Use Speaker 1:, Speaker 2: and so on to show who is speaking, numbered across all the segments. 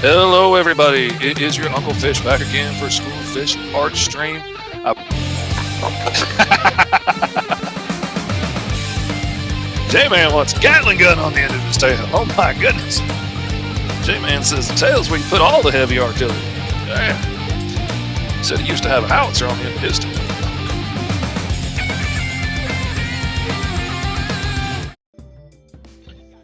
Speaker 1: Hello, everybody. It is your Uncle Fish back again for School of Fish Art Stream. J-Man wants Gatling gun on the end of his tail. Oh my goodness. J-Man says the tail's where you put all the heavy artillery. Yeah. Said he used to have a howitzer on the end of his tail.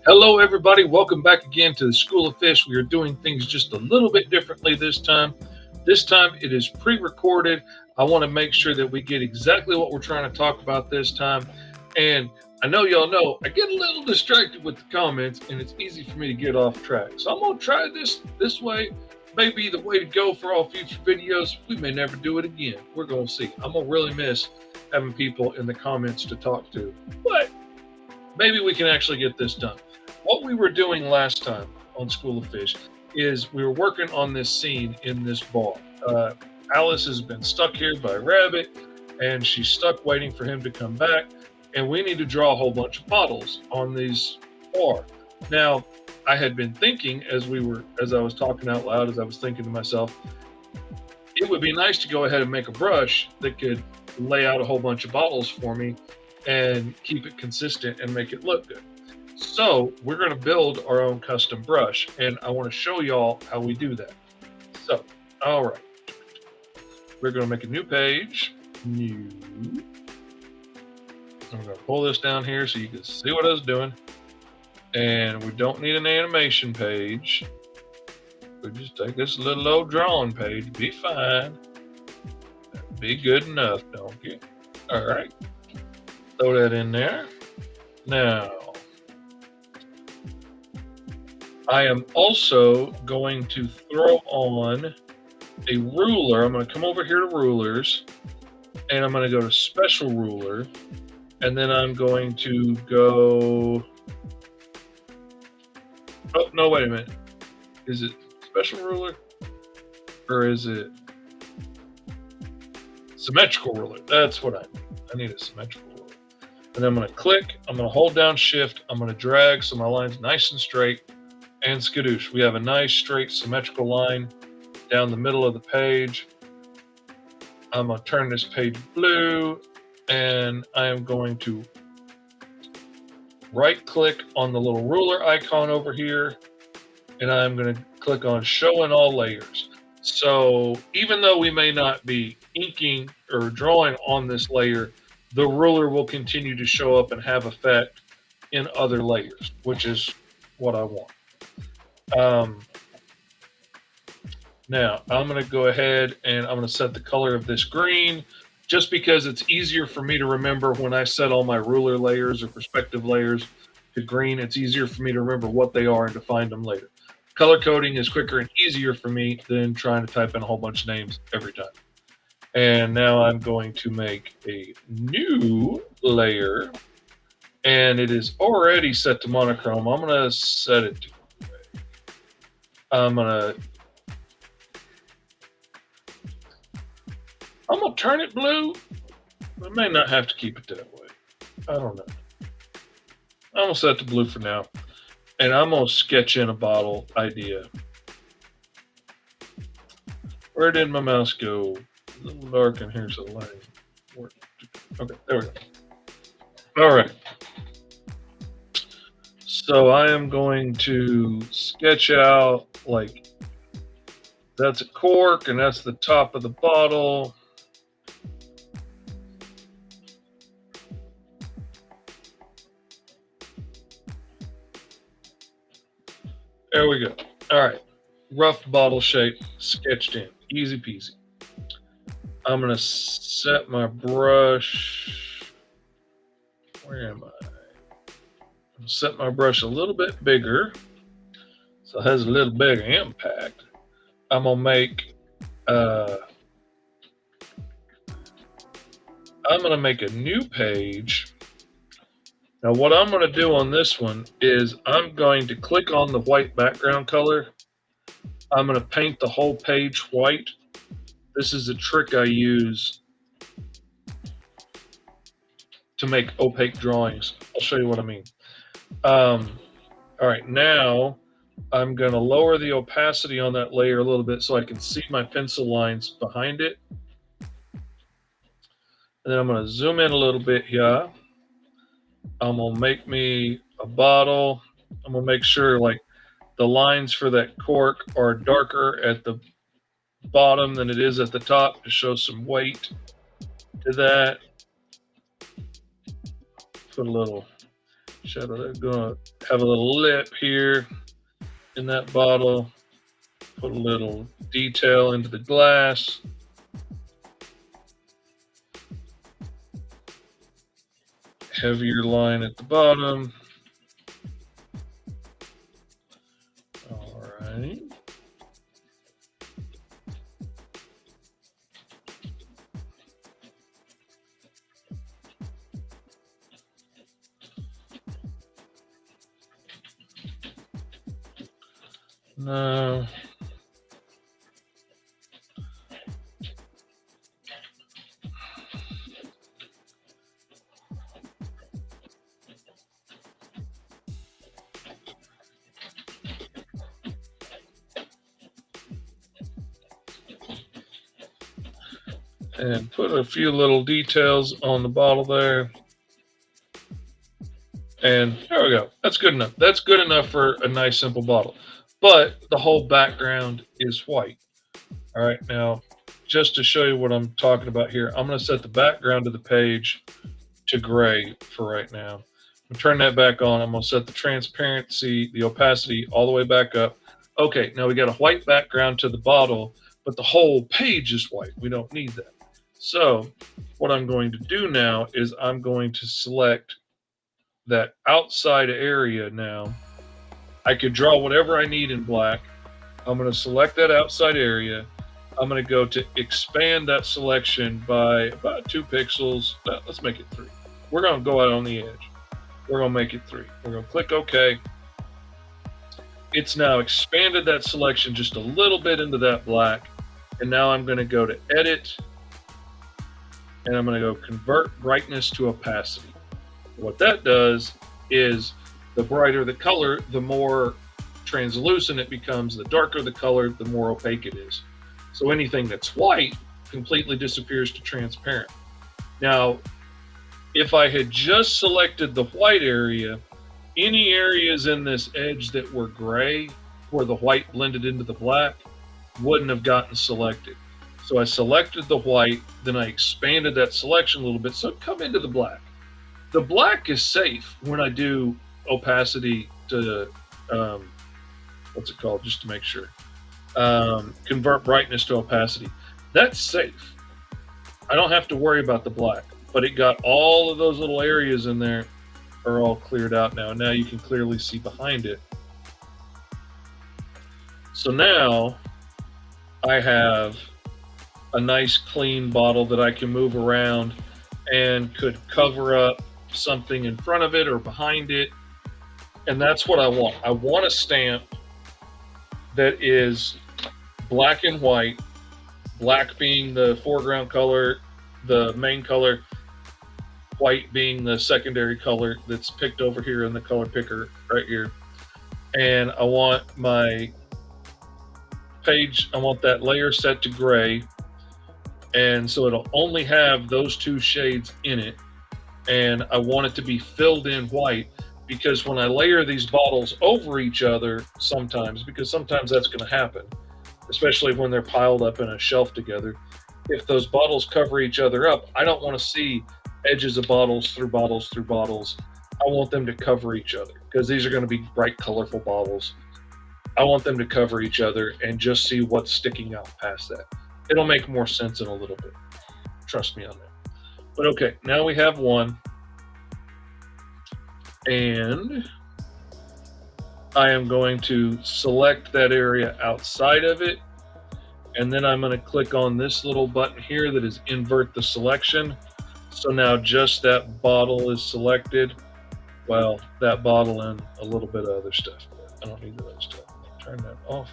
Speaker 1: Hello, everybody. Welcome back again to the School of Fish. We are doing things just a little bit differently this time. This time it is pre-recorded. I want to make sure that we get exactly what we're trying to talk about this time. And I know y'all know I get a little distracted with the comments, and it's easy for me to get off track. So I'm going to try this way. Maybe the way to go for all future videos. We may never do it again. We're going to see. I'm going to really miss having people in the comments to talk to. But maybe we can actually get this done. What we were doing last time on School of Fish is we were working on this scene in this bar. Alice has been stuck here by Rabbit, and she's stuck waiting for him to come back, and we need to draw a whole bunch of bottles on these bar. Now, I had been thinking as I was talking out loud, as I was thinking to myself, it would be nice to go ahead and make a brush that could lay out a whole bunch of bottles for me and keep it consistent and make it look good. So we're going to build our own custom brush, and I want to show y'all how we do that. So, all right, we're going to make a new page. New. I'm going to pull this down here so you can see what I was doing. And we don't need an animation page. We just take this little old drawing page. Be fine. Be good enough, don't you? All right. Throw that in there. Now, I am also going to throw on a ruler. I'm going to come over here to rulers, and I'm going to go to special ruler, and then I'm going to go, oh, no, wait a minute. Is it special ruler, or is it symmetrical ruler? That's what I need a symmetrical ruler. And then I'm going to click, I'm going to hold down shift, I'm going to drag so my line's nice and straight. And skadoosh, we have a nice straight symmetrical line down the middle of the page. I'm going to turn this page blue, and I am going to right click on the little ruler icon over here, and I'm going to click on show in all layers. So even though we may not be inking or drawing on this layer, the ruler will continue to show up and have effect in other layers, which is what I want. Now I'm going to go ahead and I'm going to set the color of this green, just because it's easier for me to remember when I set all my ruler layers or perspective layers to green. It's easier for me to remember what they are and to find them later. Color coding is quicker and easier for me than trying to type in a whole bunch of names every time. And now I'm going to make a new layer, and it is already set to monochrome. I'm going to set it to I'm gonna turn it blue. I may not have to keep it that way. I don't know. I'm gonna set it to blue for now, and I'm gonna sketch in a bottle idea. Where did my mouse go? A little dark in here, so the line. Okay, there we go. All right. So I am going to sketch out, like, that's a cork and that's the top of the bottle. There we go. All right. Rough bottle shape sketched in. Easy peasy. I'm going to set my brush. Where am I? Set my brush a little bit bigger so it has a little bigger impact. I'm gonna make a new page. Now what I'm gonna do on this one is I'm going to click on the white background color. I'm gonna paint the whole page white. This is a trick I use to make opaque drawings. I'll show you what I mean. All right, now I'm going to lower the opacity on that layer a little bit so I can see my pencil lines behind it. And then I'm going to zoom in a little bit here. I'm going to make me a bottle. I'm going to make sure like the lines for that cork are darker at the bottom than it is at the top to show some weight to that. Put a little shadow there. Gonna have a little lip here in that bottle. Put a little detail into the glass. Heavier line at the bottom. All right. No. And put a few little details on the bottle there. And there we go. That's good enough. That's good enough for a nice simple bottle. But the whole background is white. All right, now just to show you what I'm talking about here, I'm going to set the background of the page to gray for right now. I'm turn that back on. I'm going to set the transparency, the opacity all the way back up. Okay, now we got a white background to the bottle, but the whole page is white. We don't need that. So what I'm going to do now is I'm going to select that outside area now. I could draw whatever I need in black. I'm going to select that outside area. I'm going to go to expand that selection by about 2 pixels. Let's make it 3. We're going to go out on the edge. We're going to make it 3. We're going to click OK. It's now expanded that selection just a little bit into that black. And now I'm going to go to Edit. And I'm going to go Convert Brightness to Opacity. What that does is the brighter the color, the more translucent it becomes. The darker the color, the more opaque it is. So anything that's white completely disappears to transparent. Now, if I had just selected the white area, any areas in this edge that were gray, where the white blended into the black, wouldn't have gotten selected. So I selected the white, then I expanded that selection a little bit so it come into the black. The black is safe when I do opacity to, what's it called, just to make sure. Convert brightness to opacity. That's safe. I don't have to worry about the black, but it got all of those little areas in there are all cleared out now. Now you can clearly see behind it. So now I have a nice clean bottle that I can move around and could cover up something in front of it or behind it. And that's what I want. I want a stamp that is black and white, black being the foreground color, the main color, white being the secondary color that's picked over here in the color picker right here. And I want my page, I want that layer set to gray. And so it'll only have those 2 shades in it. And I want it to be filled in white, because when I layer these bottles over each other sometimes, because sometimes that's going to happen, especially when they're piled up in a shelf together, if those bottles cover each other up, I don't want to see edges of bottles through bottles through bottles. I want them to cover each other, because these are going to be bright, colorful bottles. I want them to cover each other and just see what's sticking out past that. It'll make more sense in a little bit. Trust me on that. But okay, now we have one. And I am going to select that area outside of it. And then I'm going to click on this little button here that is invert the selection. So now just that bottle is selected. Well, that bottle and a little bit of other stuff. I don't need the other stuff. Turn that off.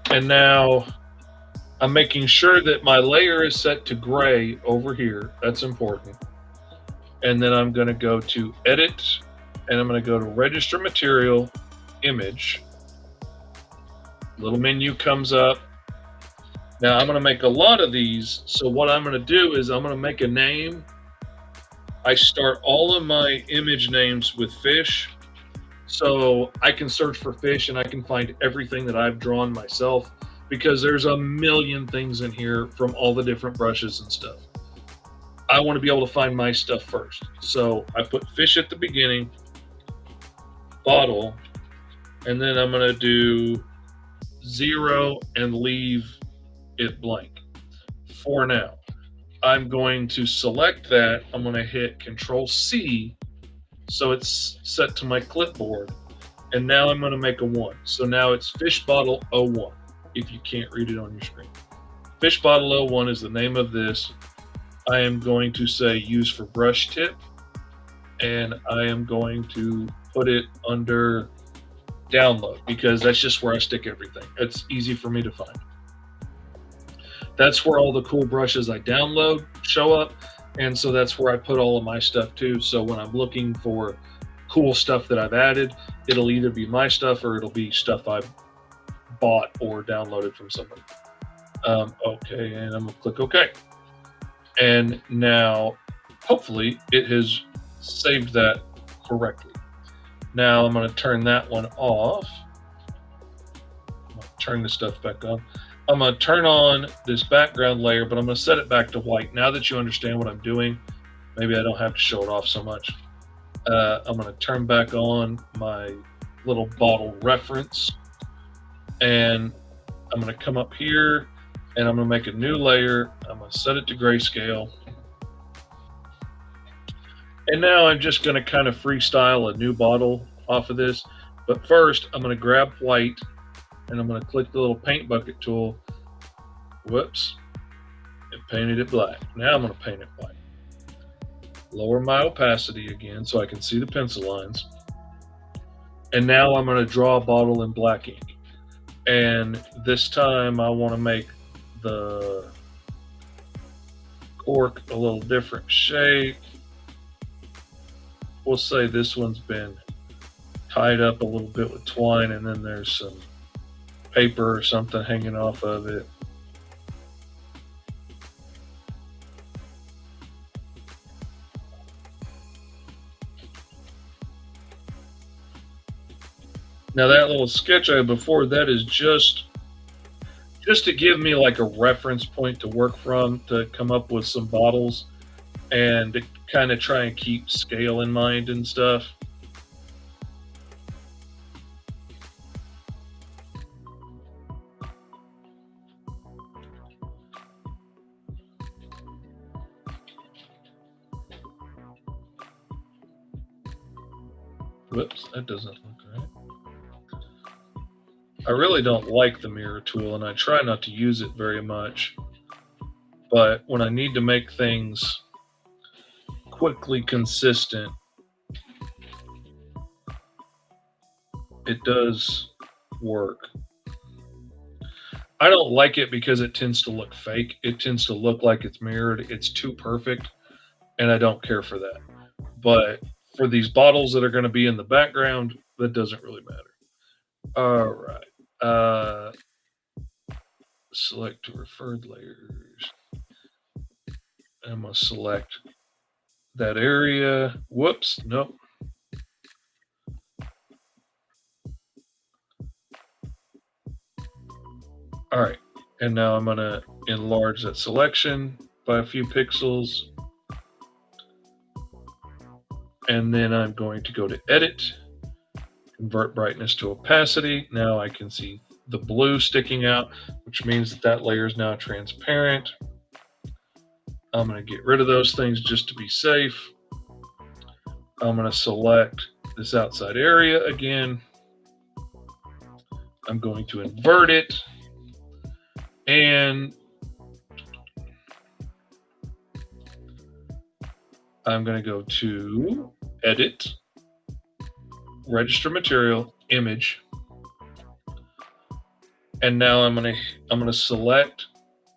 Speaker 1: And now I'm making sure that my layer is set to gray over here. That's important. And then I'm going to go to Edit, and I'm going to go to Register Material, Image. Little menu comes up. Now I'm going to make a lot of these. So what I'm going to do is I'm going to make a name. I start all of my image names with fish. So I can search for fish and I can find everything that I've drawn myself because there's a million things in here from all the different brushes and stuff. I want to be able to find my stuff first. So I put fish at the beginning, bottle, and then I'm going to do 0 and leave it blank for now. I'm going to select that. I'm going to hit Control C so it's set to my clipboard. And now I'm going to make a 1. So now it's Fish Bottle 01 if you can't read it on your screen. Fish Bottle 01 is the name of this. I am going to say use for brush tip. And I am going to put it under download because that's just where I stick everything. It's easy for me to find. That's where all the cool brushes I download show up. And so that's where I put all of my stuff too. So when I'm looking for cool stuff that I've added, it'll either be my stuff or it'll be stuff I've bought or downloaded from somebody. Okay, and I'm gonna click OK. And now, hopefully, it has saved that correctly. Now I'm gonna turn that one off. I'm gonna turn the stuff back on. I'm going to turn on this background layer, but I'm going to set it back to white. Now that you understand what I'm doing, maybe I don't have to show it off so much. I'm going to turn back on my little bottle reference, and I'm going to come up here, and I'm going to make a new layer. I'm going to set it to grayscale. And now I'm just going to kind of freestyle a new bottle off of this. But first, I'm going to grab white, and I'm going to click the little paint bucket tool. Whoops. It painted it black. Now I'm going to paint it white. Lower my opacity again so I can see the pencil lines. And now I'm going to draw a bottle in black ink. And this time I want to make the cork a little different shape. We'll say this one's been tied up a little bit with twine, and then there's some paper or something hanging off of it. Now that little sketch I had before, that is just to give me like a reference point to work from to come up with some bottles and to kind of try and keep scale in mind and stuff. Whoops, that doesn't look right. I really don't like the mirror tool, and I try not to use it very much. But when I need to make things quickly consistent, it does work. I don't like it because it tends to look fake. It tends to look like it's mirrored. It's too perfect, and I don't care for that. But for these bottles that are going to be in the background, that doesn't really matter. All right. Select to referred layers. I'm going to select that area. Whoops, nope. All right, and now I'm going to enlarge that selection by a few pixels. And then I'm going to go to Edit, Convert Brightness to Opacity. Now I can see the blue sticking out, which means that that layer is now transparent. I'm going to get rid of those things just to be safe. I'm going to select this outside area again. I'm going to invert it. And I'm going to go to Edit, Register Material, Image. And now I'm going to select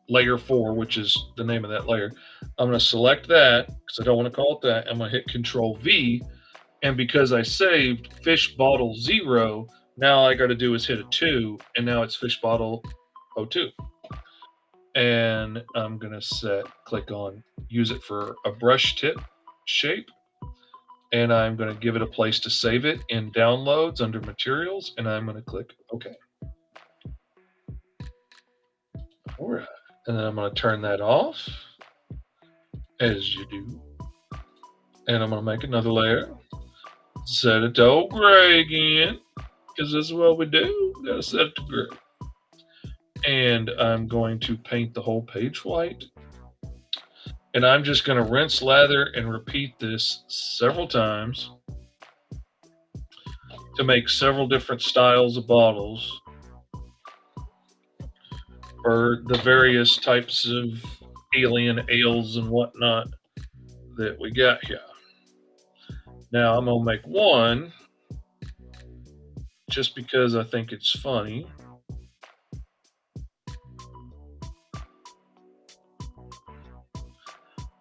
Speaker 1: layer 4, which is the name of that layer. I'm going to select that because I don't want to call it that. I'm going to hit Control V. And because I saved Fish Bottle 0, Now all I got to do is hit a 2, and now it's fish bottle O2. And I'm going to click on use it for a brush tip shape. And I'm going to give it a place to save it in downloads under materials. And I'm going to click OK. All right. And then I'm going to turn that off as you do. And I'm going to make another layer. Set it to gray again, because this is what we do. We gotta set it to gray. And I'm going to paint the whole page white. And I'm just going to rinse, lather, and repeat this several times to make several different styles of bottles for the various types of alien ales and whatnot that we got here. Now I'm going to make one just because I think it's funny.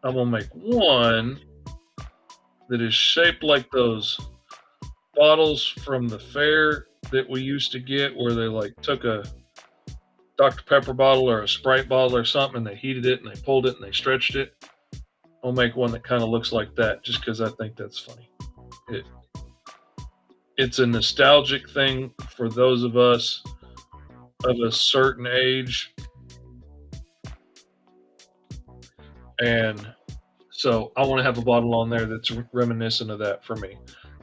Speaker 1: I'm going to make one that is shaped like those bottles from the fair that we used to get where they like took a Dr. Pepper bottle or a Sprite bottle or something and they heated it and they pulled it and they stretched it. I'll make one that kind of looks like that just because I think that's funny. It's a nostalgic thing for those of us of a certain age. And so I want to have a bottle on there that's reminiscent of that for me.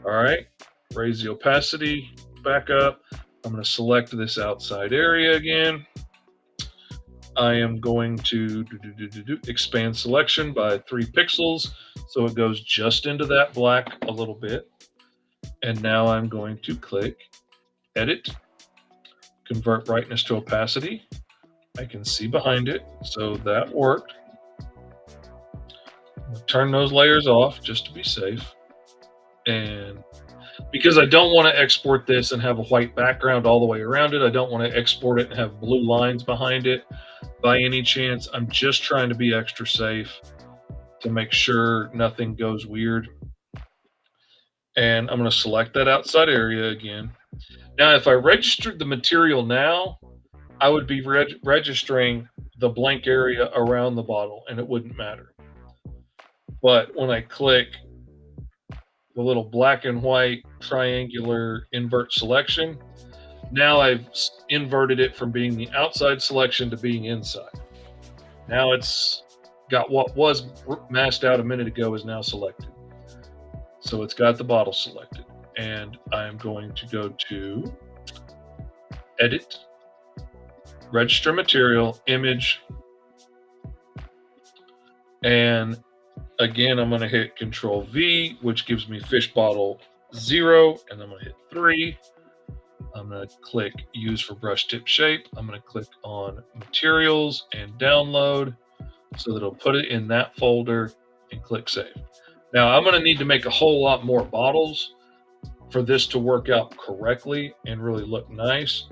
Speaker 1: All right, raise the opacity back up. I'm going to select this outside area again. I am going to expand selection by 3 pixels so it goes just into that black a little bit. And now I'm going to click Edit, Convert Brightness to Opacity. I can see behind it, so that worked. Turn those layers off just to be safe. And because I don't want to export this and have a white background all the way around it, I don't want to export it and have blue lines behind it by any chance. I'm just trying to be extra safe to make sure nothing goes weird. And I'm going to select that outside area again. Now, if I registered the material now, I would be registering the blank area around the bottle and it wouldn't matter. But when I click the little black and white triangular invert selection, now I've inverted it from being the outside selection to being inside. Now it's got what was masked out a minute ago is now selected. So it's got the bottle selected. And I'm going to go to Edit, Register Material, Image, and again, I'm going to hit Control V, which gives me fish bottle 0, and I'm going to hit 3. I'm going to click Use for Brush Tip Shape. I'm going to click on Materials and Download so that it'll put it in that folder and click Save. Now, I'm going to need to make a whole lot more bottles for this to work out correctly and really look nice.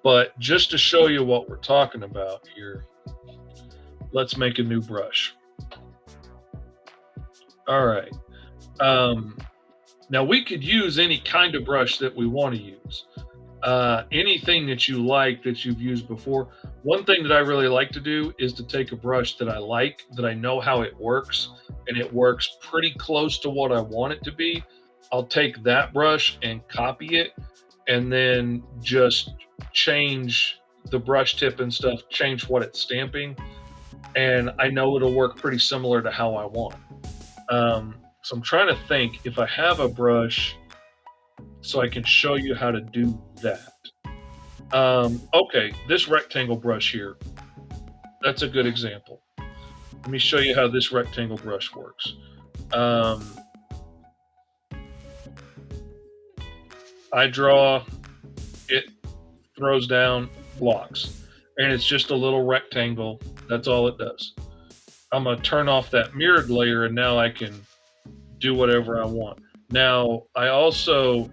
Speaker 1: But just to show you what we're talking about here, let's make a new brush. All right. Now we could use any kind of brush that we want to use. Anything that you like that you've used before. One thing that I really like to do is to take a brush that I like, that I know how it works, and it works pretty close to what I want it to be. I'll take that brush and copy it, and then just change the brush tip and stuff, change what it's stamping, and I know it'll work pretty similar to how I want. So I'm trying to think if I have a brush so I can show you how to do that. Okay, this rectangle brush here, that's a good example. Let me show you how this rectangle brush works. I draw, it throws down blocks, and it's just a little rectangle. That's all it does. I'm going to turn off that mirrored layer, and now I can do whatever I want. Now, I also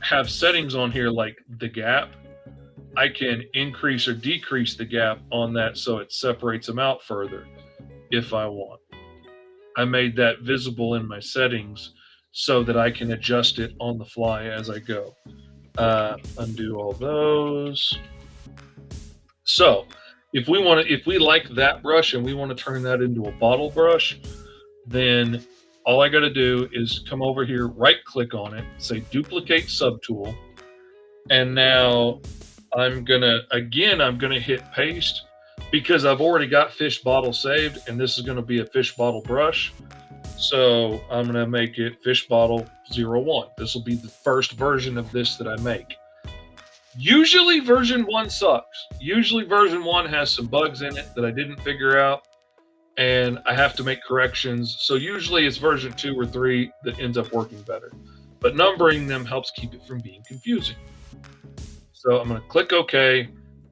Speaker 1: have settings on here like the gap. I can increase or decrease the gap on that so it separates them out further if I want. I made that visible in my settings so that I can adjust it on the fly as I go. Undo all those. So if we like that brush and we want to turn that into a bottle brush, then all I got to do is come over here, right click on it, say duplicate subtool. And now I'm gonna hit paste because I've already got fish bottle saved and this is gonna be a fish bottle brush. So I'm gonna make it fish bottle 01. This will be the first version of this that I make. Usually version 1 sucks. Usually version 1 has some bugs in it that I didn't figure out and I have to make corrections. So usually it's version 2 or 3 that ends up working better. But numbering them helps keep it from being confusing. So I'm going to click OK.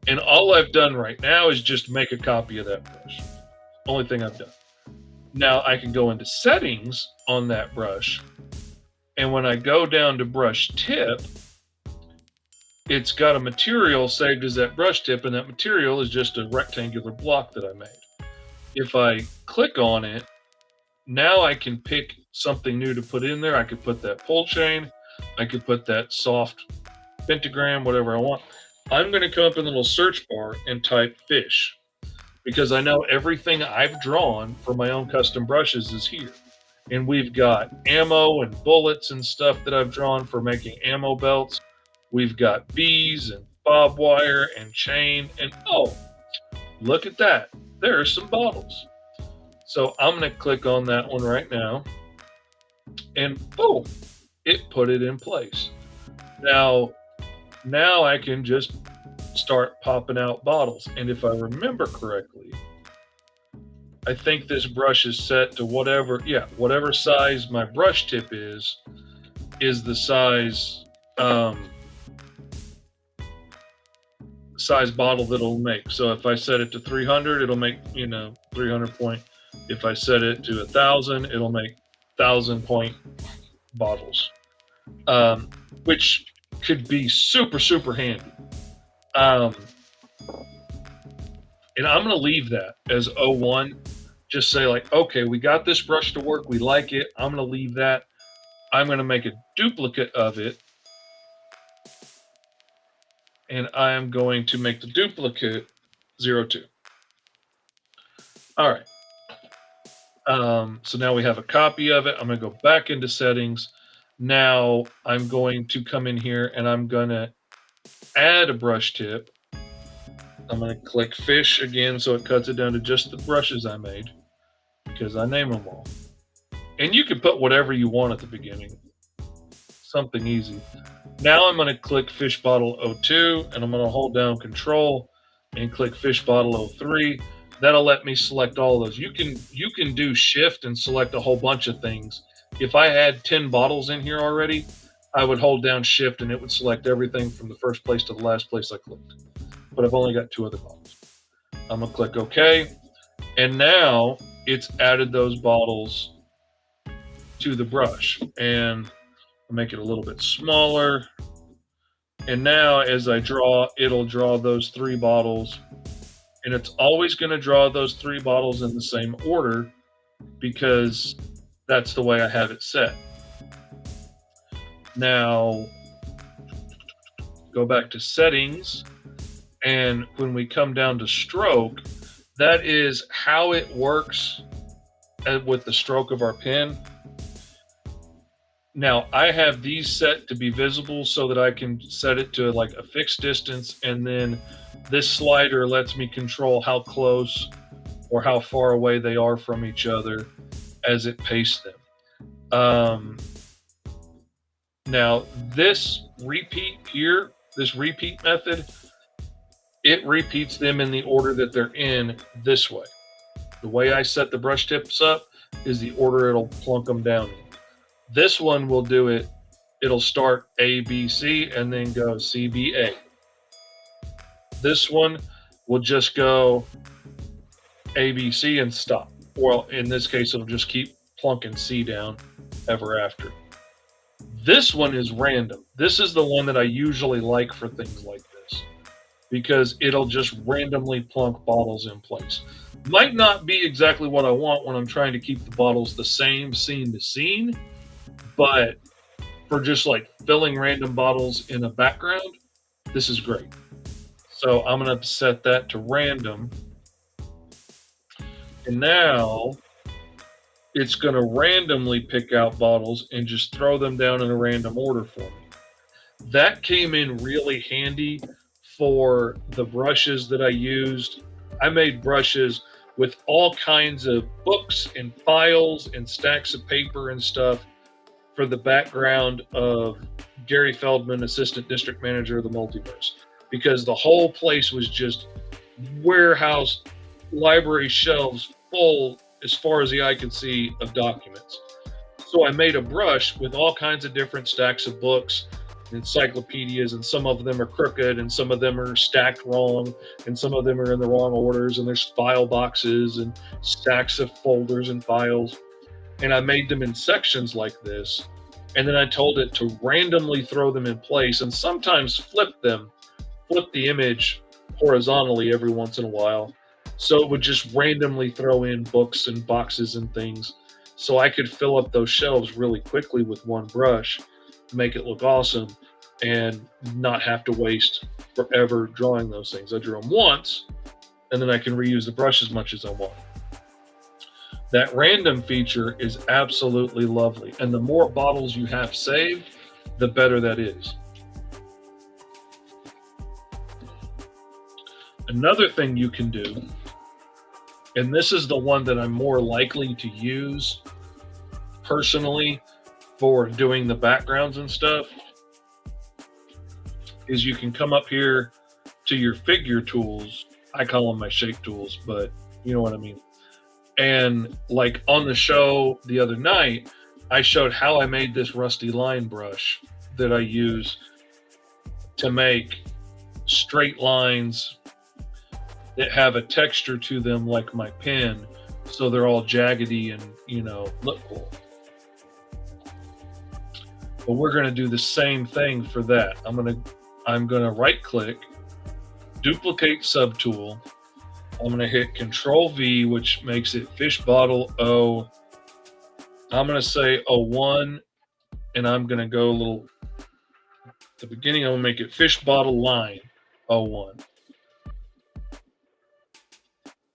Speaker 1: And all I've done right now is just make a copy of that brush. Only thing I've done. Now I can go into settings on that brush. And when I go down to brush tip, it's got a material saved as that brush tip. And that material is just a rectangular block that I made. If I click on it, now I can pick something new to put in there. I could put that pull chain. I could put that soft pentagram, whatever I want. I'm going to come up in the little search bar and type fish because I know everything I've drawn for my own custom brushes is here. And we've got ammo and bullets and stuff that I've drawn for making ammo belts. We've got bees and bob wire and chain. And oh, look at that. There are some bottles. So I'm going to click on that one right now. And boom, it put it in place. Now I can just start popping out bottles. And if I remember correctly, I think this brush is set to whatever size my brush tip is the size size bottle that it'll make. So if I set it to 300, it'll make 300 point. If I set it to 1,000, it'll make 1,000 point bottles, which could be super, super handy. And I'm going to leave that as 01. Just say like, okay, we got this brush to work. We like it. I'm going to leave that. I'm going to make a duplicate of it. And I am going to make the duplicate 02. All right. So now we have a copy of it. I'm going to go back into settings. Now I'm going to come in here and I'm going to add a brush tip. I'm going to click fish again so it cuts it down to just the brushes I made because I name them all. And you can put whatever you want at the beginning. Something easy. Now I'm going to click fish bottle 02 and I'm going to hold down control and click fish bottle 03. That'll let me select all those. You can do shift and select a whole bunch of things. If I had 10 bottles in here already, I would hold down shift and it would select everything from the first place to the last place I clicked. But I've only got 2 other bottles. I'm going to click OK. And now it's added those bottles to the brush. And I'll make it a little bit smaller. And now as I draw, it'll draw those 3 bottles. And it's always going to draw those 3 bottles in the same order because that's the way I have it set. Now, go back to settings. And when we come down to stroke, that is how it works with the stroke of our pen. Now, I have these set to be visible so that I can set it to like a fixed distance. And then this slider lets me control how close or how far away they are from each other as it pastes them. Now, this repeat here, this repeat method, it repeats them in the order that they're in this way. The way I set the brush tips up is the order it'll plunk them down in. This one will do it. It'll start A, B, C, and then go C, B, A. This one will just go A, B, C, and stop. Well, in this case, it'll just keep plunking C down ever after. This one is random. This is the one that I usually like for things like this because it'll just randomly plunk bottles in place. Might not be exactly what I want when I'm trying to keep the bottles the same scene to scene, But for just like filling random bottles in a background, this is great. So I'm going to set that to random. And now it's going to randomly pick out bottles and just throw them down in a random order for me. That came in really handy for the brushes that I used. I made brushes with all kinds of books and files and stacks of paper and stuff for the background of Gary Feldman, Assistant District Manager of the Multiverse, because the whole place was just warehouse library shelves full as far as the eye could see of documents. So I made a brush with all kinds of different stacks of books, encyclopedias, and some of them are crooked and some of them are stacked wrong and some of them are in the wrong orders, and there's file boxes and stacks of folders and files. And I made them in sections like this, and then I told it to randomly throw them in place and sometimes flip the image horizontally every once in a while, so it would just randomly throw in books and boxes and things, so I could fill up those shelves really quickly with one brush, make it look awesome, and not have to waste forever drawing those things. I drew them once, and then I can reuse the brush as much as I want. That random feature is absolutely lovely, and the more bottles you have saved, the better that is. Another thing you can do, and this is the one that I'm more likely to use personally for doing the backgrounds and stuff, is you can come up here to your figure tools. I call them my shape tools, but you know what I mean. And like on the show the other night, I showed how I made this rusty line brush that I use to make straight lines that have a texture to them like my pen, so they're all jaggedy and, look cool. But we're going to do the same thing for that. I'm going to right click, duplicate subtool. I'm going to hit Control V, which makes it fish bottle O. I'm going to say 01, and I'm going to go a little, at the beginning, I'm going to make it fish bottle line 01.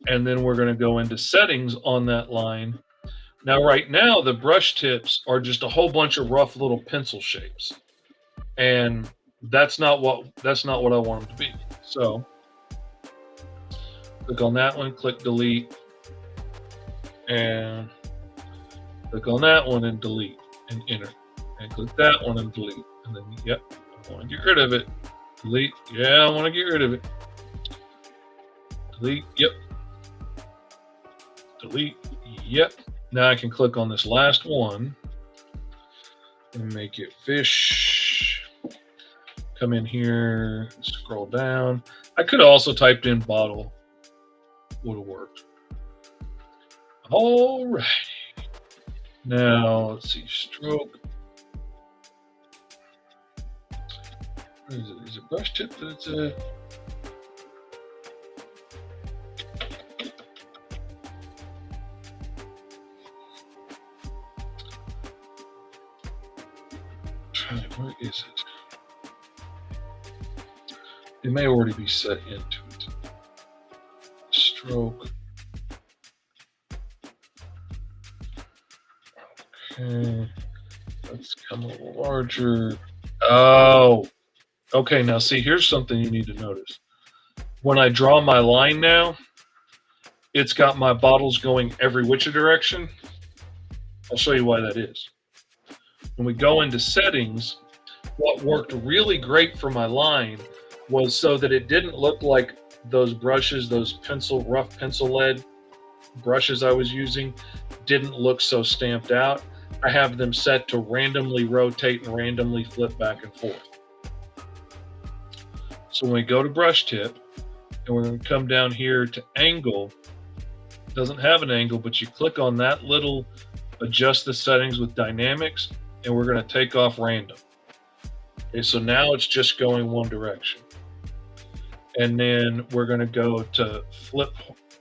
Speaker 1: And then we're going to go into settings on that line. Now, right now, the brush tips are just a whole bunch of rough little pencil shapes. And that's not what I want them to be. So click on that one, click delete, and click on that one and delete and enter. And click that one and delete. And then, yep, I want to get rid of it. Delete, yeah, I want to get rid of it. Delete, yep. Delete, yep. Now I can click on this last one and make it fish. Come in here, scroll down. I could have also typed in bottle, would have worked. All right. Now let's see, stroke. Where is it? Is it brush tip that's where is it? It may already be set into it. Stroke. Okay. Let's come a little larger. Oh. Okay, now see, here's something you need to notice. When I draw my line now, it's got my bottles going every which direction. I'll show you why that is. When we go into settings, what worked really great for my line was so that it didn't look like those brushes, those rough pencil lead brushes I was using, didn't look so stamped out. I have them set to randomly rotate and randomly flip back and forth. So when we go to brush tip, and we're going to come down here to angle, it doesn't have an angle, but you click on that little adjust the settings with dynamics, and we're going to take off random. Okay, so now it's just going one direction. And then we're going to go to flip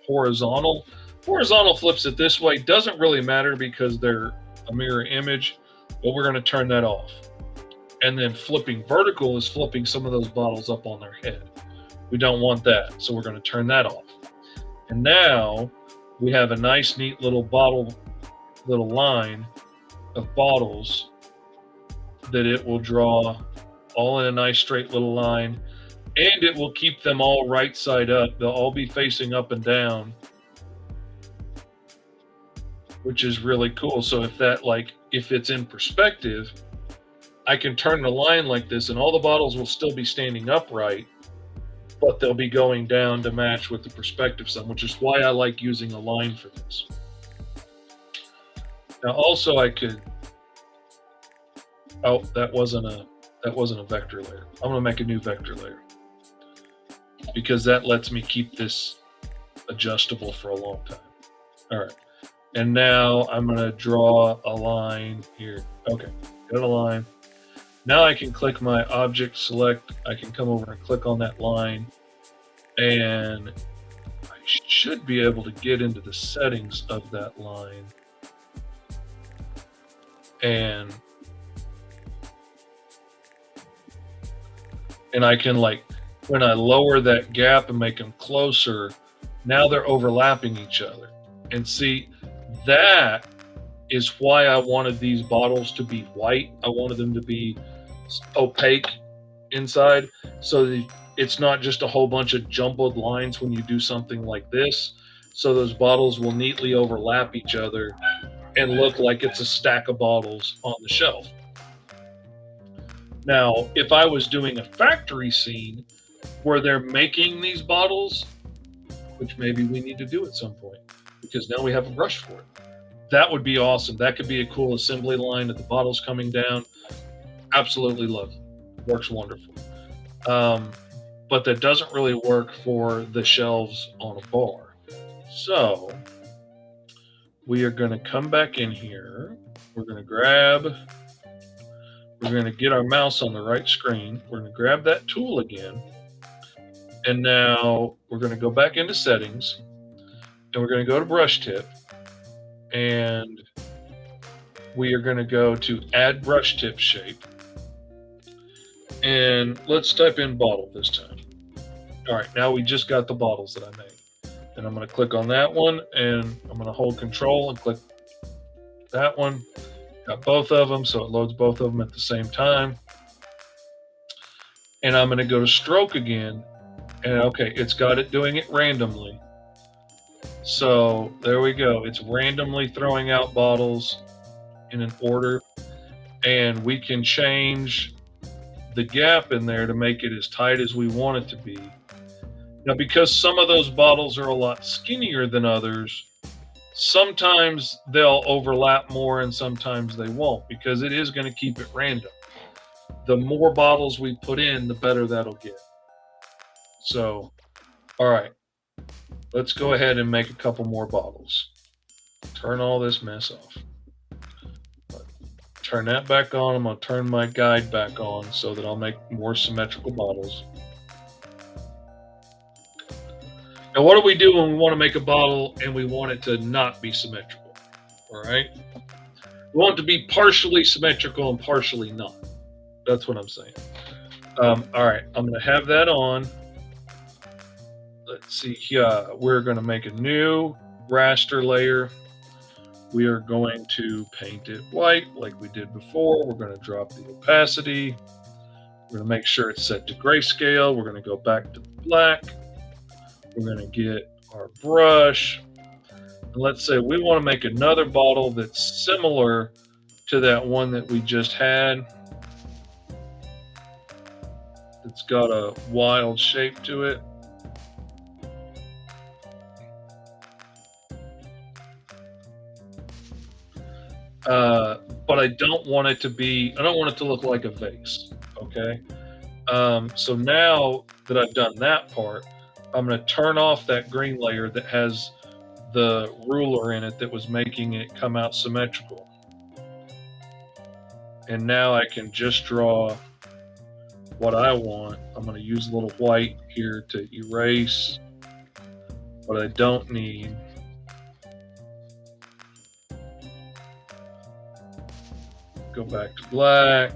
Speaker 1: horizontal. Horizontal flips it this way. Doesn't really matter because they're a mirror image. but we're going to turn that off. And then flipping vertical is flipping some of those bottles up on their head. We don't want that, so we're going to turn that off. And now we have a nice, neat little line of bottles that it will draw all in a nice straight little line, and it will keep them all right side up. They'll all be facing up and down, which is really cool. So if it's in perspective, I can turn the line like this and all the bottles will still be standing upright, but they'll be going down to match with the perspective some, which is why I like using a line for this. Now also I could, oh, that wasn't a vector layer. I'm gonna make a new vector layer because that lets me keep this adjustable for a long time. All right, and now I'm gonna draw a line here. Okay, got a line. Now I can click my object select. I can come over and click on that line, and I should be able to get into the settings of that line. And I can, like, when I lower that gap and make them closer, now they're overlapping each other. And see, that is why I wanted these bottles to be white. I wanted them to be opaque inside, so that it's not just a whole bunch of jumbled lines when you do something like this. So those bottles will neatly overlap each other and look like it's a stack of bottles on the shelf. Now, if I was doing a factory scene where they're making these bottles, which maybe we need to do at some point, because now we have a brush for it, that would be awesome. That could be a cool assembly line of the bottles coming down. Absolutely love it. Works wonderful. But that doesn't really work for the shelves on a bar. So we are going to come back in here. We're going to get our mouse on the right screen. We're going to grab that tool again. And now we're going to go back into settings, and we're going to go to brush tip, and we are going to go to add brush tip shape. And let's type in bottle this time. All right, now we just got the bottles that I made. And I'm going to click on that one, and I'm going to hold control and click that one. Got both of them, so it loads both of them at the same time. And I'm going to go to stroke again. And okay, it's got it doing it randomly. So there we go. It's randomly throwing out bottles in an order. And we can change the gap in there to make it as tight as we want it to be. Now, because some of those bottles are a lot skinnier than others, sometimes they'll overlap more and sometimes they won't, because it is going to keep it random. The more bottles we put in, the better that'll get. So, all right, let's go ahead and make a couple more bottles. Turn all this mess off. Turn that back on. I'm going to turn my guide back on so that I'll make more symmetrical bottles. Now, what do we do when we want to make a bottle and we want it to not be symmetrical? All right. We want it to be partially symmetrical and partially not. That's what I'm saying. All right. I'm going to have that on. Let's see here. We're going to make a new raster layer. We are going to paint it white like we did before. We're going to drop the opacity. We're going to make sure it's set to grayscale. We're going to go back to black. We're going to get our brush. And let's say we want to make another bottle that's similar to that one that we just had. It's got a wild shape to it. But I don't want it to look like a vase, okay? So now that I've done that part, I'm going to turn off that green layer that has the ruler in it that was making it come out symmetrical. And now I can just draw what I want. I'm going to use a little white here to erase what I don't need. go back to black.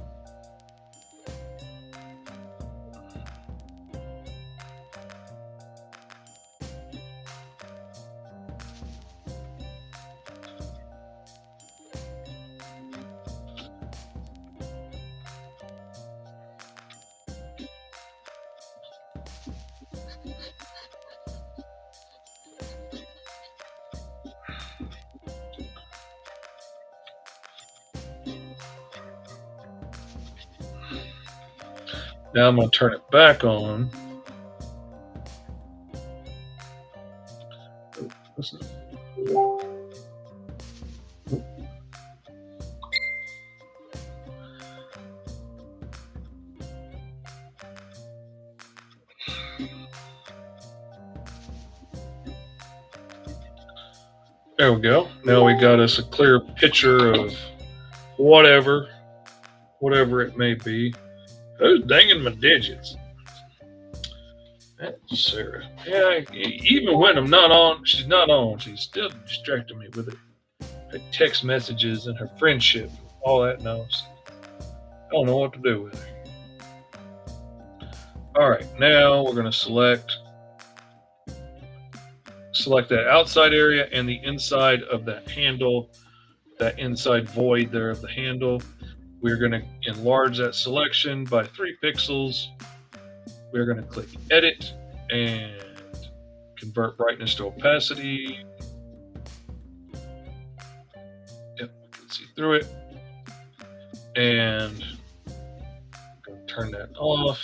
Speaker 1: Now I'm going to turn it back on. There we go. Now we got us a clear picture of whatever it may be. Who's dinging my digits? That's Sarah. Yeah, even when I'm not on, she's not on. She's still distracting me with her text messages and her friendship, all that nonsense. I don't know what to do with her. All right, now we're going to select that outside area and the inside of that handle, that inside void there of the handle. We're going to enlarge that selection by 3 pixels. We're going to click edit and convert brightness to opacity. Yep, we can see through it. And I'm going to turn that off.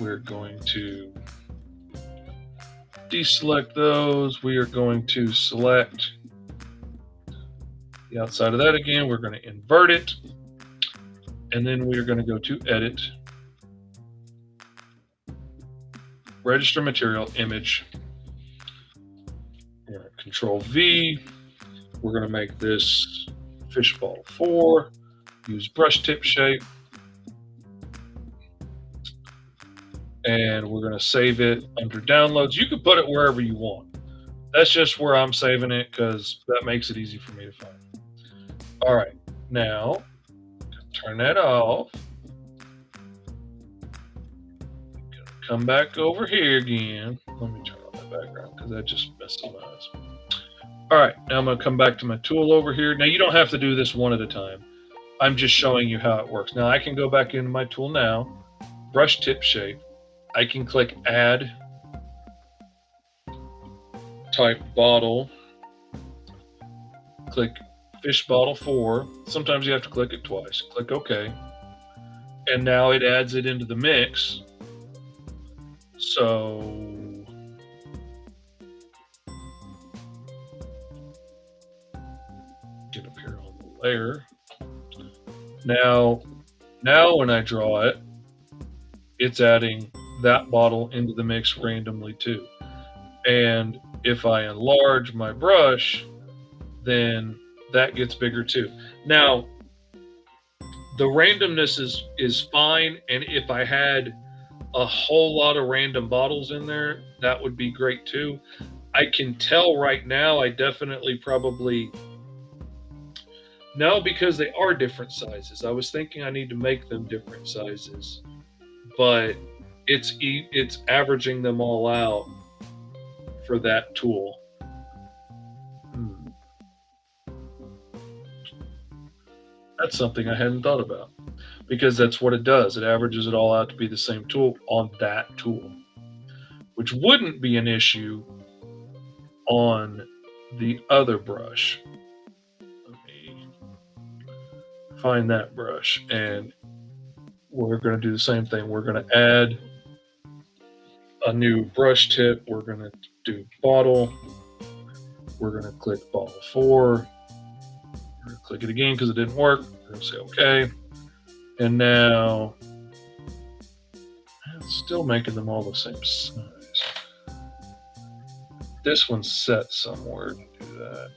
Speaker 1: We're going to deselect those. We are going to select the outside of that again. We're going to invert it. And then we're going to go to edit, register material, image, Control V. We're going to make this fishbowl 4, use brush tip shape, and we're going to save it under downloads. You can put it wherever you want. That's just where I'm saving it because that makes it easy for me to find. All right, now turn that off. Come back over here again. Let me turn on the background because that just messed my eyes. All right, now I'm going to come back to my tool over here. Now you don't have to do this one at a time. I'm just showing you how it works. Now I can go back into my tool now, brush tip shape. I can click add, type bottle, click fish bottle 4. Sometimes you have to click it twice. Click OK. And now it adds it into the mix. So get up here on the layer. Now when I draw it, it's adding that bottle into the mix randomly too. And if I enlarge my brush, then that gets bigger too. Now, the randomness is fine, and if I had a whole lot of random bottles in there, that would be great too. I can tell right now I definitely probably no, because they are different sizes. I was thinking I need to make them different sizes, but it's averaging them all out for that tool. That's something I hadn't thought about, because that's what it does. It averages it all out to be the same tool on that tool, which wouldn't be an issue on the other brush. Let me find that brush, and we're going to do the same thing. We're going to add a new brush tip. We're going to do bottle. We're going to click bottle 4. We're going to click it again because it didn't work. We're going to say OK. And now it's still making them all the same size. This one's set somewhere to do that.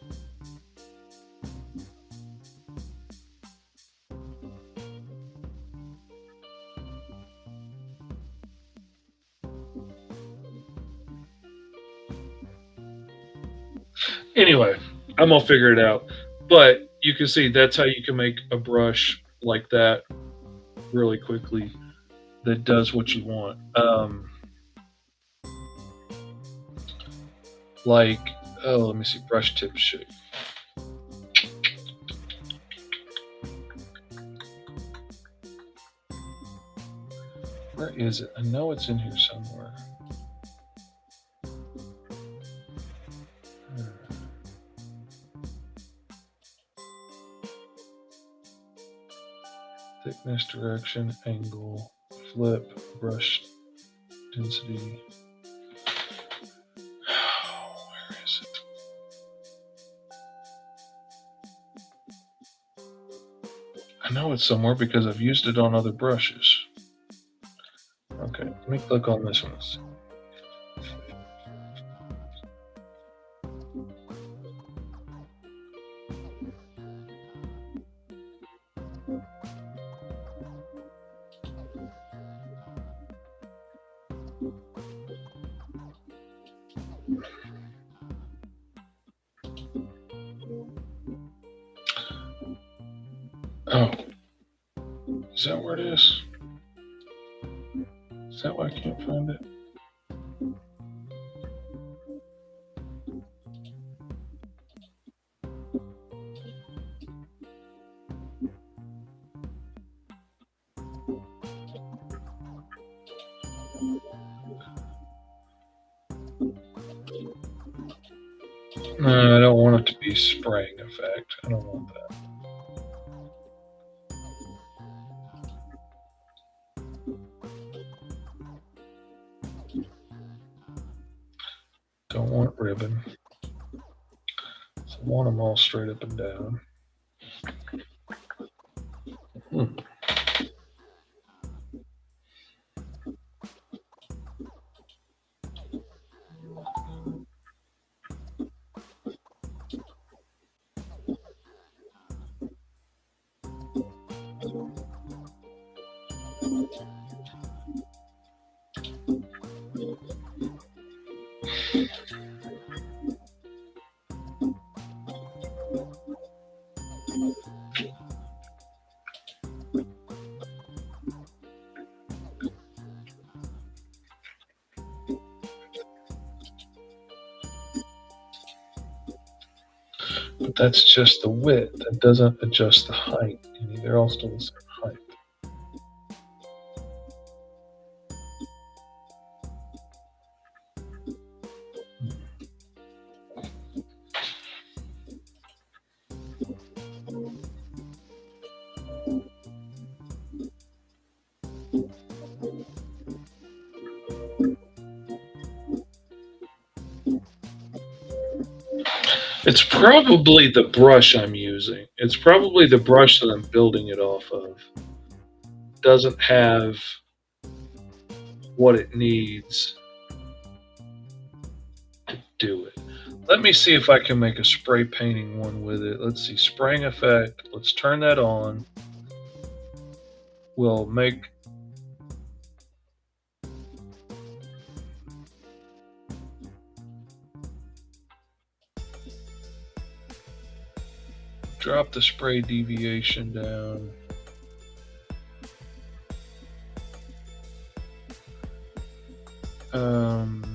Speaker 1: Anyway, I'm gonna figure it out. But You can see that's how you can make a brush like that really quickly that does what you want. Like, oh, let me see, brush tip shape. Where is it? I know it's in here somewhere. Thickness, direction, angle, flip, brush density. Where is it? I know it's somewhere because I've used it on other brushes. Okay, let me click on this one. Oh, is that where it is? Is that why I can't find it? No, I don't want it to be spraying effect. I don't want that. Don't want ribbon. So I want them all straight up and down. But that's just the width. That doesn't adjust the height. They're all still the same height. It's probably the brush I'm using. It's probably the brush that I'm building it off of. Doesn't have what it needs to do it. Let me see if I can make a spray painting one with it. Let's see, spraying effect. Let's turn that on. We'll make drop the spray deviation down. Um,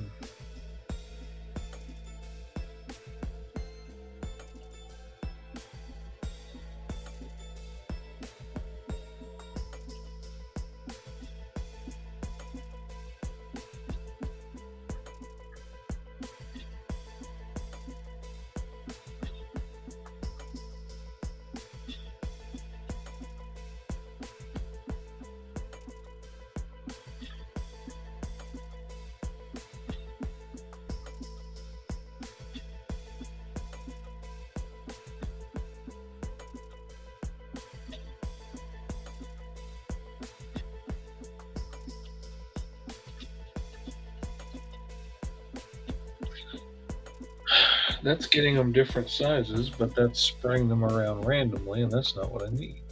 Speaker 1: That's getting them different sizes, but that's spraying them around randomly, and that's not what I need.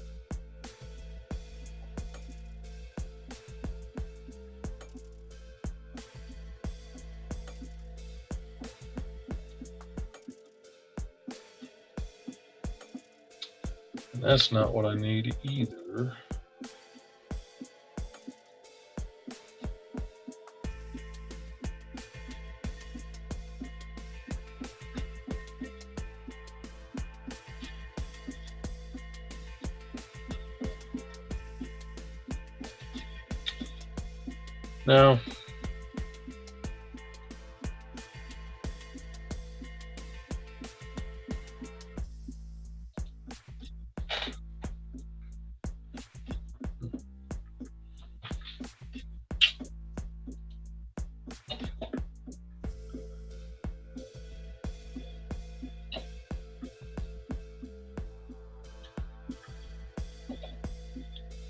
Speaker 1: That's not what I need either. No.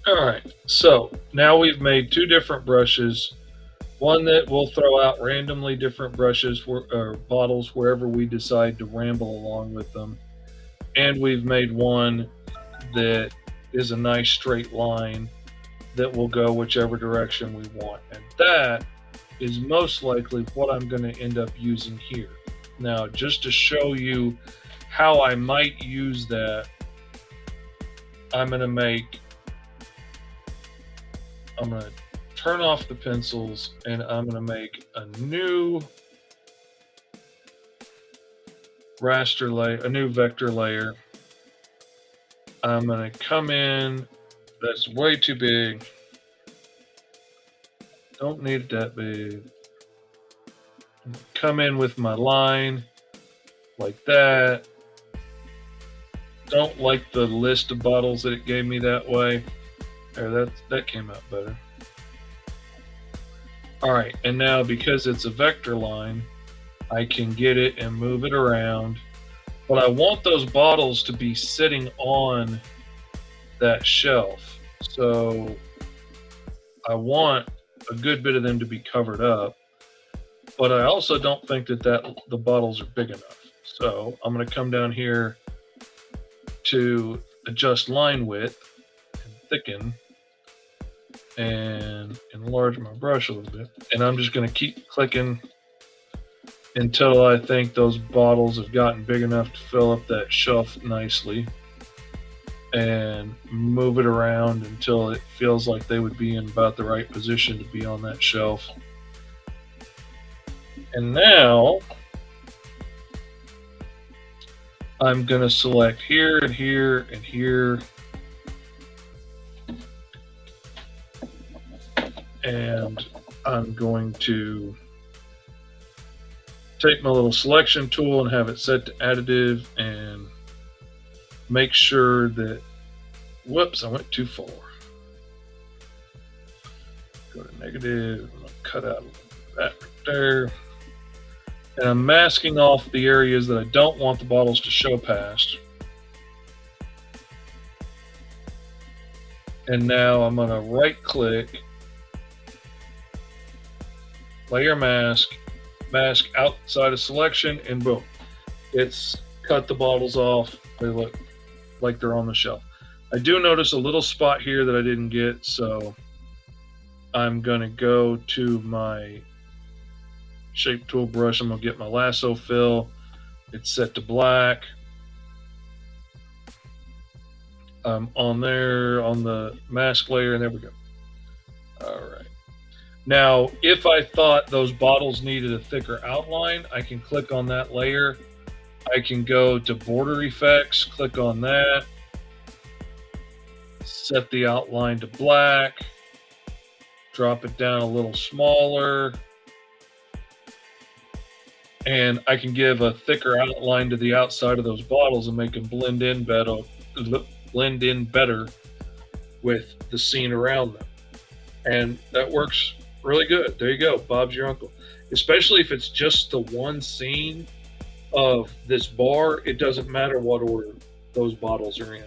Speaker 1: All right, so now we've made two different brushes. One that will throw out randomly different brushes or bottles wherever we decide to ramble along with them. And we've made one that is a nice straight line that will go whichever direction we want. And that is most likely what I'm going to end up using here. Now, just to show you how I might use that, I'm going to turn off the pencils and I'm going to make a new raster layer, a new vector layer. I'm going to come in. That's way too big. Don't need it that big. Come in with my line like that. Don't like the list of bottles that it gave me that way. There, that came out better. All right, and now because it's a vector line, I can get it and move it around. But I want those bottles to be sitting on that shelf. So I want a good bit of them to be covered up. But I also don't think that the bottles are big enough. So I'm going to come down here to adjust line width and thicken and enlarge my brush a little bit. And I'm just going to keep clicking until I think those bottles have gotten big enough to fill up that shelf nicely, and move it around until it feels like they would be in about the right position to be on that shelf. And now I'm going to select here and here and here, and I'm going to take my little selection tool and have it set to additive and make sure that, whoops, I went too far. Go to negative, I'm going to cut out that right there. And I'm masking off the areas that I don't want the bottles to show past. And now I'm going to right click, layer mask, mask outside of selection, and boom, it's cut the bottles off. They look like they're on the shelf. I do notice a little spot here that I didn't get, so I'm going to go to my shape tool brush. I'm going to get my lasso fill. It's set to black. On there, on the mask layer, and there we go. All right. Now, if I thought those bottles needed a thicker outline, I can click on that layer. I can go to border effects, click on that, set the outline to black, drop it down a little smaller, and I can give a thicker outline to the outside of those bottles and make them blend in better with the scene around them. And that works really good. There you go. Bob's your uncle. Especially if it's just the one scene of this bar, it doesn't matter what order those bottles are in.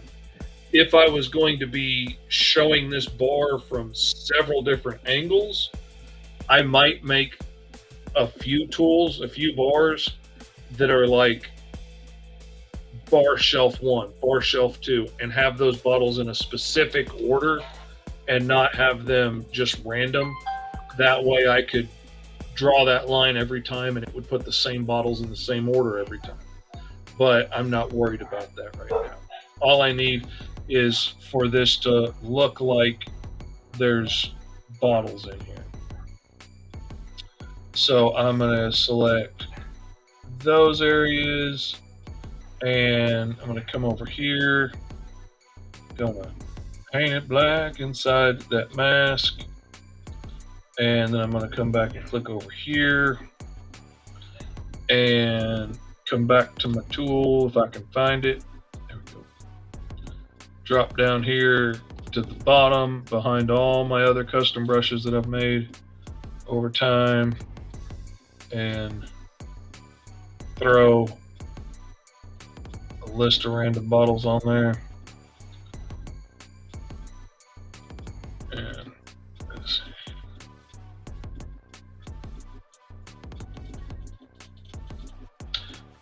Speaker 1: If I was going to be showing this bar from several different angles, I might make a few bars that are like bar shelf 1, bar shelf 2, and have those bottles in a specific order and not have them just random. That way I could draw that line every time and it would put the same bottles in the same order every time. But I'm not worried about that right now. All I need is for this to look like there's bottles in here. So I'm going to select those areas, and I'm going to come over here, gonna paint it black inside that mask, and then I'm going to come back and click over here and come back to my tool if I can find it. There we go. Drop down here to the bottom behind all my other custom brushes that I've made over time, and throw a list of random bottles on there. And let's see.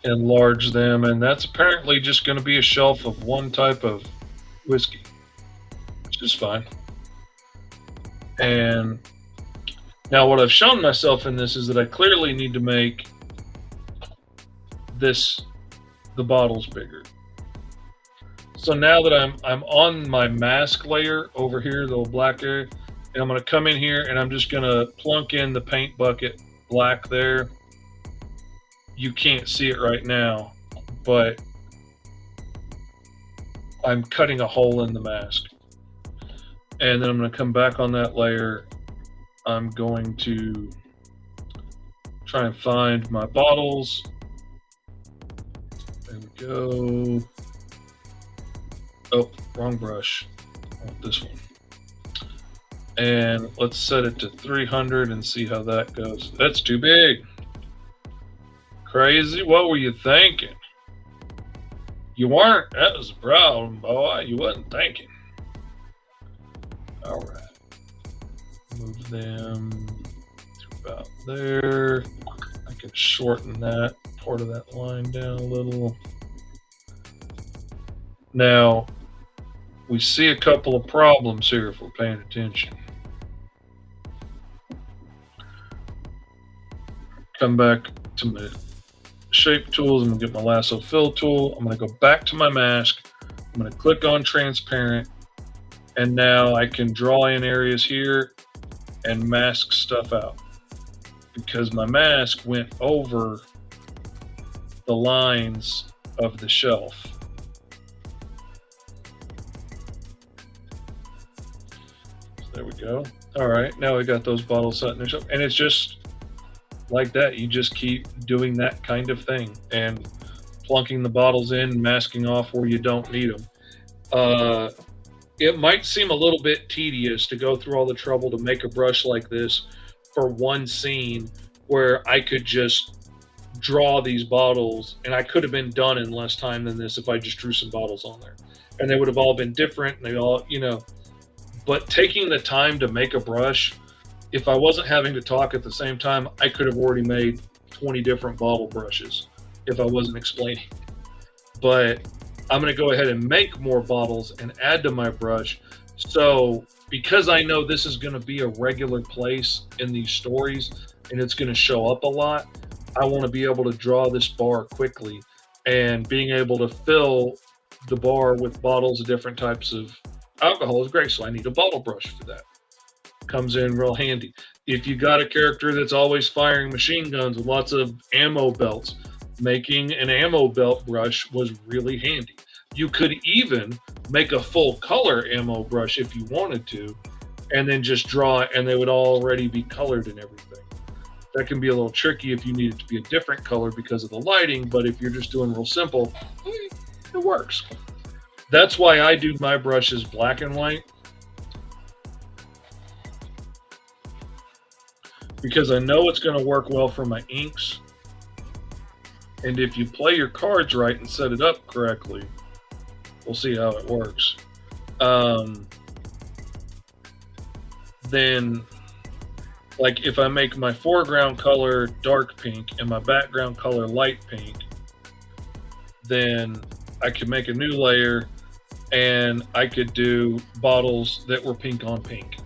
Speaker 1: Enlarge them, and that's apparently just going to be a shelf of one type of whiskey, which is fine. And now what I've shown myself in this is that I clearly need to make the bottles bigger. So now that I'm on my mask layer over here, the little black area, and I'm going to come in here and I'm just going to plunk in the paint bucket black there. You can't see it right now, but I'm cutting a hole in the mask. And then I'm going to come back on that layer. I'm going to try and find my bottles. There we go. Oh, wrong brush. I want this one. And let's set it to 300 and see how that goes. That's too big. Crazy. What were you thinking? You weren't. That was a problem, boy. You wasn't thinking. All right. Move them to about there. I can shorten that part of that line down a little. Now, we see a couple of problems here if we're paying attention. Come back to my shape tools. I'm going to get my lasso fill tool. I'm going to go back to my mask. I'm going to click on transparent. And now I can draw in areas here and mask stuff out, because my mask went over the lines of the shelf. So there we go. All right, now we got those bottles set in the shelf, and it's just like that. You just keep doing that kind of thing and plunking the bottles in, masking off where you don't need them. It might seem a little bit tedious to go through all the trouble to make a brush like this for one scene where I could just draw these bottles, and I could have been done in less time than this if I just drew some bottles on there, and they would have all been different, and they all, but taking the time to make a brush, if I wasn't having to talk at the same time, I could have already made 20 different bottle brushes if I wasn't explaining. But I'm going to go ahead and make more bottles and add to my brush. So because I know this is going to be a regular place in these stories and it's going to show up a lot, I want to be able to draw this bar quickly, and being able to fill the bar with bottles of different types of alcohol is great. So I need a bottle brush for that. Comes in real handy. If you got a character that's always firing machine guns with lots of ammo belts, making an ammo belt brush was really handy. You could even make a full color ammo brush if you wanted to, and then just draw it, and they would already be colored and everything. That can be a little tricky if you need it to be a different color because of the lighting, but if you're just doing real simple, it works. That's why I do my brushes black and white, because I know it's going to work well for my inks. And if you play your cards right and set it up correctly, we'll see how it works. Then, like if I make my foreground color dark pink and my background color light pink, then I could make a new layer and I could do bottles that were pink on pink.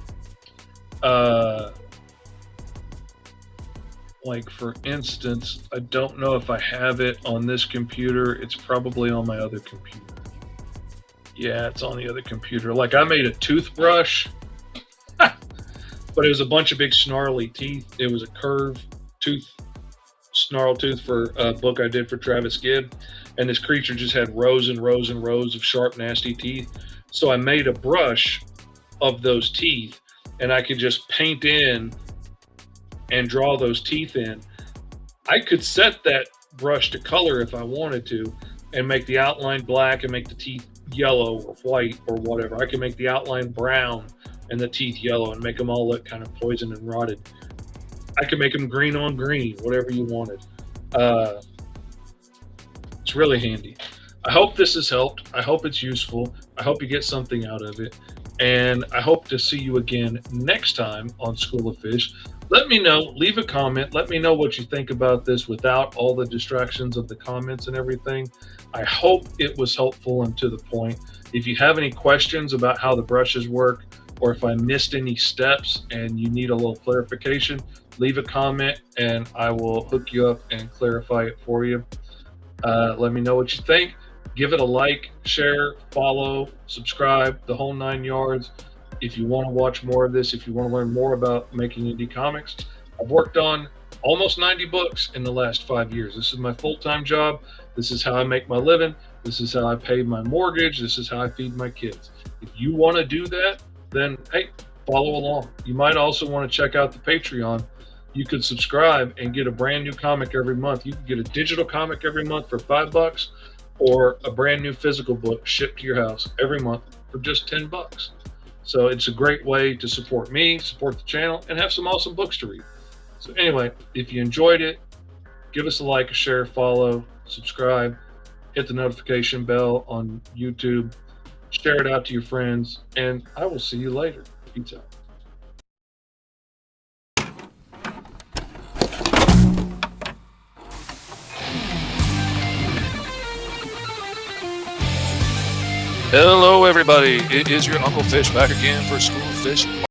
Speaker 1: Like for instance, I don't know if I have it on this computer. It's probably on my other computer. Yeah, it's on the other computer. Like I made a toothbrush, but it was a bunch of big snarly teeth. It was a curved tooth, snarl tooth for a book I did for Travis Gibb, and this creature just had rows and rows and rows of sharp, nasty teeth. So I made a brush of those teeth, and I could just paint in and draw those teeth in. I could set that brush to color if I wanted to, and make the outline black and make the teeth yellow or white or whatever. I can make the outline brown and the teeth yellow and make them all look kind of poisoned and rotted. I can make them green on green, whatever you wanted. Uh, it's really handy. I hope this has helped. I hope it's useful. I hope you get something out of it. And I hope to see you again next time on School of Fish. Let me know, leave a comment. Let me know what you think about this without all the distractions of the comments and everything. I hope it was helpful and to the point. If you have any questions about how the brushes work, or if I missed any steps and you need a little clarification, leave a comment and I will hook you up and clarify it for you. Let me know what you think. Give it a like, share, follow, subscribe, the whole 9 yards. If you want to watch more of this, if you want to learn more about making indie comics, I've worked on almost 90 books in the last 5 years. This is my full-time job. This is how I make my living. This is how I pay my mortgage. This is how I feed my kids. If you want to do that, then hey, follow along. You might also want to check out the Patreon. You could subscribe and get a brand new comic every month. You can get a digital comic every month for $5, or a brand new physical book shipped to your house every month for just $10. So it's a great way to support me, support the channel, and have some awesome books to read. So anyway, if you enjoyed it, give us a like, a share, follow, subscribe, hit the notification bell on YouTube, share it out to your friends, and I will see you later. Peace out.
Speaker 2: Hello, everybody. It is your Uncle Fish back again for School of Fish